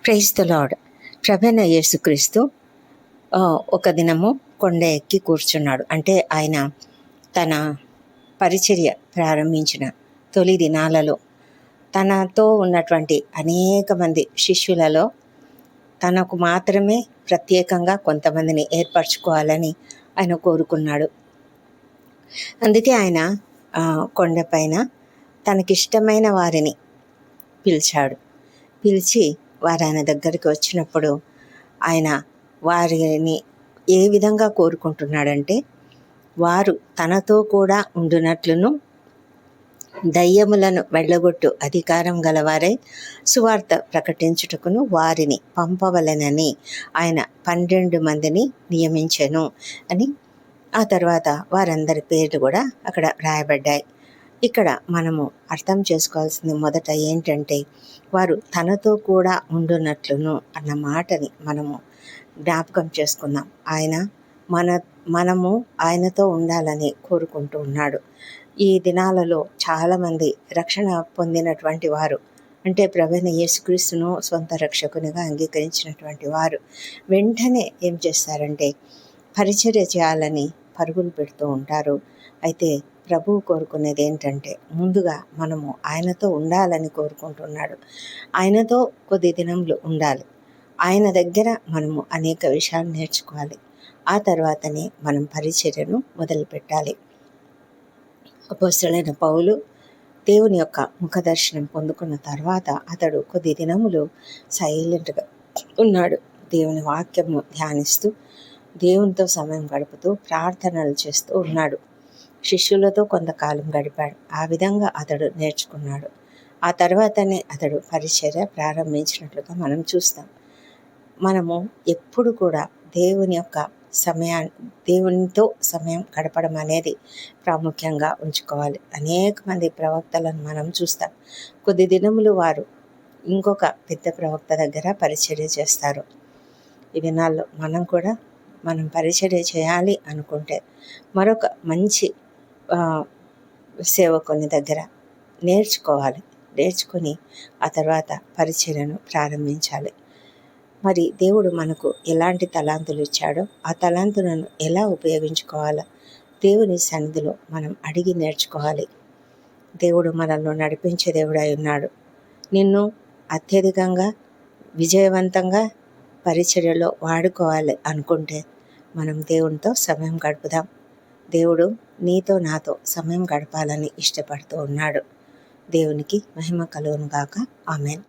Praise the lord. ప్రభువైన యేసుక్రీస్తు ఒక దినము కొండ ఎక్కి కూర్చున్నాడు. అంటే ఆయన తన పరిచర్య ప్రారంభించిన తొలి దినాలలో తనతో ఉన్నటువంటి అనేక మంది శిష్యులలో తనకు మాత్రమే ప్రత్యేకంగా కొంతమందిని ఏర్పరచుకోవాలని ఆయన కోరుకున్నాడు. అందుకే ఆయన కొండపైన తనకిష్టమైన వారిని పిలిచి వారు ఆయన దగ్గరికి వచ్చినప్పుడు ఆయన వారిని ఏ విధంగా కోరుకుంటున్నాడంటే, వారు తనతో కూడా ఉండునట్లును దయ్యములను వెళ్ళగొట్టు అధికారం గలవారై సువార్త ప్రకటించుటకును వారిని పంపవలెనని ఆయన 12 మందిని నియమించెను అని. ఆ తర్వాత వారందరి పేర్లు కూడా అక్కడ రాయబడ్డాయి. ఇక్కడ మనము అర్థం చేసుకోవాల్సింది మొదట ఏంటంటే, వారు తనతో కూడా ఉండునట్లును అన్న మాటని మనము జ్ఞాపకం చేసుకుందాం. మనము ఆయనతో ఉండాలని కోరుకుంటూ ఉన్నాడు. ఈ దినాలలో చాలామంది రక్షణ పొందినటువంటి వారు, అంటే ప్రభువైన యేసుక్రీస్తును సొంత రక్షకునిగా అంగీకరించినటువంటి వారు వెంటనే ఏం చేస్తారంటే పరిచర్య చేయాలని పరుగులు పెడుతూ ఉంటారు. అయితే ప్రభువు కోరుకునేది ఏంటంటే, ముందుగా మనము ఆయనతో ఉండాలని కోరుకుంటున్నాడు. ఆయనతో కొద్ది దినములు ఉండాలి. ఆయన దగ్గర మనము అనేక విషయాలు నేర్చుకోవాలి. ఆ తర్వాతనే మనం పరిచర్యను మొదలుపెట్టాలి. అపోస్తలుడైన పౌలు దేవుని యొక్క ముఖదర్శనం పొందుకున్న తర్వాత అతడు కొద్ది దినములు సైలెంట్గా ఉన్నాడు. దేవుని వాక్యము ధ్యానిస్తూ, దేవునితో సమయం గడుపుతూ, ప్రార్థనలు చేస్తూ ఉన్నాడు. శిష్యులతో కొంతకాలం గడిపాడు. ఆ విధంగా అతడు నేర్చుకున్నాడు. ఆ తర్వాతనే అతడు పరిచర్య ప్రారంభించినట్లుగా మనం చూస్తాం. మనము ఎప్పుడు కూడా దేవునితో సమయం గడపడం అనేది ప్రాముఖ్యంగా ఉంచుకోవాలి. అనేక మంది ప్రవక్తలను మనం చూస్తాం. కొద్ది దినములు వారు ఇంకొక పెద్ద ప్రవక్త దగ్గర పరిచర్య చేస్తారు. ఈ దినాల్లో మనం పరిచర్య చేయాలి అనుకుంటే మరొక మంచి సేవకుని దగ్గర నేర్చుకుని ఆ తర్వాత పరిచర్యను ప్రారంభించాలి. మరి దేవుడు మనకు ఎలాంటి తలాంతులు ఇచ్చాడో ఆ తలాంతులను ఎలా ఉపయోగించుకోవాలో దేవుని సన్నిధిలో మనం అడిగి నేర్చుకోవాలి. దేవుడు మనల్ని నడిపించే దేవుడై ఉన్నాడు. నిన్ను అత్యధికంగా విజయవంతంగా పరిచర్యలో వాడుకోవాలి అనుకుంటే మనం దేవునితో సమయం గడుపుదాం. దేవుడు నీతో నాతో సమయం గడపాలని ఇష్టపడుతూ ఉన్నాడు. దేవునికి మహిమ కలుగును గాక. ఆమేన్.